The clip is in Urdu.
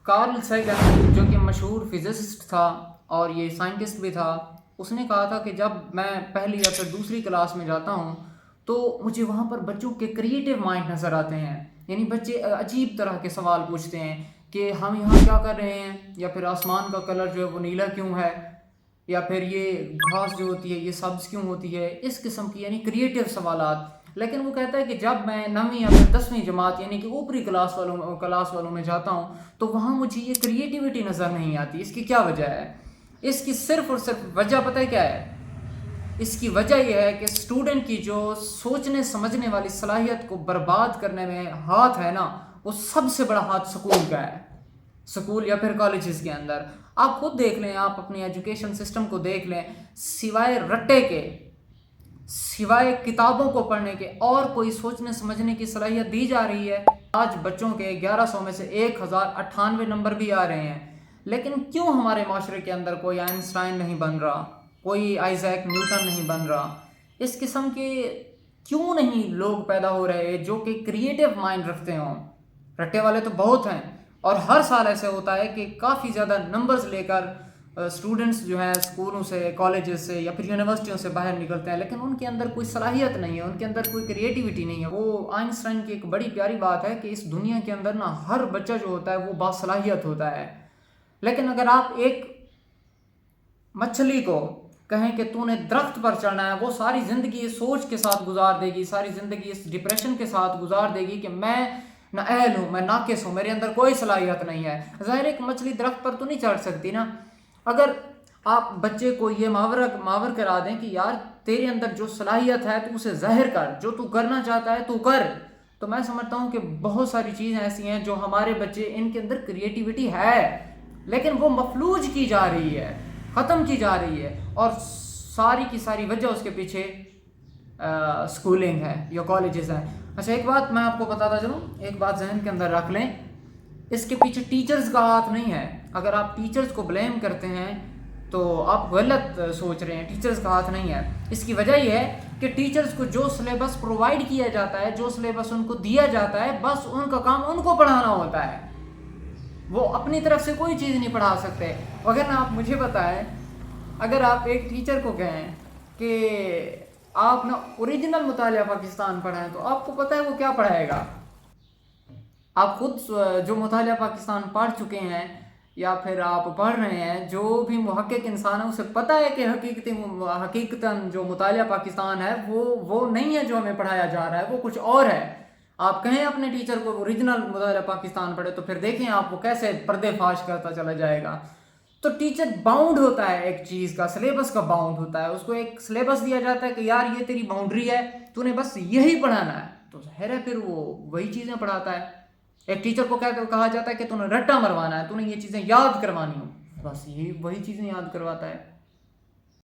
کارل سیگن جو کہ مشہور فزسسٹ تھا اور یہ سائنٹسٹ بھی تھا، اس نے کہا تھا کہ جب میں پہلی یا پھر دوسری کلاس میں جاتا ہوں تو مجھے وہاں پر بچوں کے کریٹیو مائنڈ نظر آتے ہیں. یعنی بچے عجیب طرح کے سوال پوچھتے ہیں کہ ہم یہاں کیا کر رہے ہیں، یا پھر آسمان کا کلر جو ہے وہ نیلا کیوں ہے، یا پھر یہ گھاس جو ہوتی ہے یہ سبز کیوں ہوتی ہے، اس قسم کی یعنی کریٹیو سوالات. لیکن وہ کہتا ہے کہ جب میں 9ویں یا پھر 10ویں جماعت یعنی کہ اوپری کلاس والوں میں جاتا ہوں تو وہاں مجھے یہ کریٹیوٹی نظر نہیں آتی. اس کی کیا وجہ ہے؟ اس کی صرف اور صرف وجہ پتہ ہے کیا ہے؟ اس کی وجہ یہ ہے کہ اسٹوڈنٹ کی جو سوچنے سمجھنے والی صلاحیت کو برباد کرنے میں ہاتھ ہے نا، وہ سب سے بڑا ہاتھ سکول کا ہے. سکول یا پھر کالجز کے اندر آپ خود دیکھ لیں، آپ اپنی ایجوکیشن سسٹم کو دیکھ لیں، سوائے رٹے کے، سوائے کتابوں کو پڑھنے کے اور کوئی سوچنے سمجھنے کی صلاحیت دی جا رہی ہے؟ آج بچوں کے 1100 میں سے 1098 نمبر بھی آ رہے ہیں، لیکن کیوں ہمارے معاشرے کے اندر کوئی آئنسٹائن نہیں بن رہا، کوئی آئزیک نیوٹن نہیں بن رہا؟ اس قسم کے کیوں نہیں لوگ پیدا ہو رہے جو کہ کریٹیو مائنڈ رکھتے ہوں؟ رٹے والے تو بہت ہیں، اور ہر سال ایسے ہوتا ہے کہ کافی زیادہ نمبرز لے کر اسٹوڈنٹس جو ہیں اسکولوں سے، کالجز سے یا پھر یونیورسٹیوں سے باہر نکلتے ہیں، لیکن ان کے اندر کوئی صلاحیت نہیں ہے، ان کے اندر کوئی کریٹیوٹی نہیں ہے. وہ آئنسٹائن کی ایک بڑی پیاری بات ہے کہ اس دنیا کے اندر نا ہر بچہ جو ہوتا ہے وہ باصلاحیت ہوتا ہے. لیکن اگر آپ ایک مچھلی کو کہیں کہ تو نے درخت پر چڑھنا ہے، وہ ساری زندگی اس سوچ کے ساتھ گزار دے گی، ساری زندگی اس ڈپریشن کے ساتھ گزار دے گی کہ میں نہ اہل ہوں، میں ناقص ہوں، میرے اندر کوئی صلاحیت نہیں ہے. ظاہر ایک مچھلی درخت پر تو نہیں چڑھ سکتی نا. اگر آپ بچے کو یہ ماور کرا دیں کہ یار تیرے اندر جو صلاحیت ہے تو اسے ظاہر کر، جو تو کرنا چاہتا ہے تو کر، تو میں سمجھتا ہوں کہ بہت ساری چیزیں ایسی ہیں جو ہمارے بچے ان کے اندر کریٹیوٹی ہے لیکن وہ مفلوج کی جا رہی ہے، ختم کی جا رہی ہے، اور ساری کی ساری وجہ اس کے پیچھے سکولنگ ہے یا کالجز ہیں. اچھا ایک بات میں آپ کو بتاتا چلوں، ایک بات ذہن کے اندر رکھ لیں، اس کے پیچھے ٹیچرز کا ہاتھ نہیں ہے. اگر آپ ٹیچرز کو بلیم کرتے ہیں تو آپ غلط سوچ رہے ہیں، ٹیچرز کا ہاتھ نہیں ہے. اس کی وجہ یہ ہے کہ ٹیچرز کو جو سلیبس پرووائڈ کیا جاتا ہے، جو سلیبس ان کو دیا جاتا ہے، بس ان کا کام ان کو پڑھانا ہوتا ہے، وہ اپنی طرف سے کوئی چیز نہیں پڑھا سکتے. وغیرہ آپ مجھے بتائیں، اگر آپ ایک ٹیچر کو کہیں کہ آپ نا اوریجنل مطالعہ پاکستان پڑھائیں تو آپ کو پتہ ہے وہ کیا پڑھائے گا؟ آپ خود جو مطالعہ پاکستان پڑھ چکے ہیں یا پھر آپ پڑھ رہے ہیں، جو بھی محقق انسان ہے اسے پتہ ہے کہ حقیقتاً جو مطالعہ پاکستان ہے وہ نہیں ہے جو ہمیں پڑھایا جا رہا ہے، وہ کچھ اور ہے. آپ کہیں اپنے ٹیچر کو اوریجنل مطالعہ پاکستان پڑھے تو پھر دیکھیں آپ کو کیسے پردے فاش کرتا چلا جائے گا. تو ٹیچر باؤنڈ ہوتا ہے ایک چیز کا، سلیبس کا باؤنڈ ہوتا ہے. اس کو ایک سلیبس دیا جاتا ہے کہ یار یہ تیری باؤنڈری ہے، تو نے بس یہی پڑھانا ہے، تو ظاہر ہے پھر وہ وہی چیزیں پڑھاتا ہے. ایک ٹیچر کو کہا جاتا ہے کہ تو نے رٹا مروانا ہے، تو نے یہ چیزیں یاد کروانی ہوں، بس یہی وہی چیزیں یاد کرواتا ہے.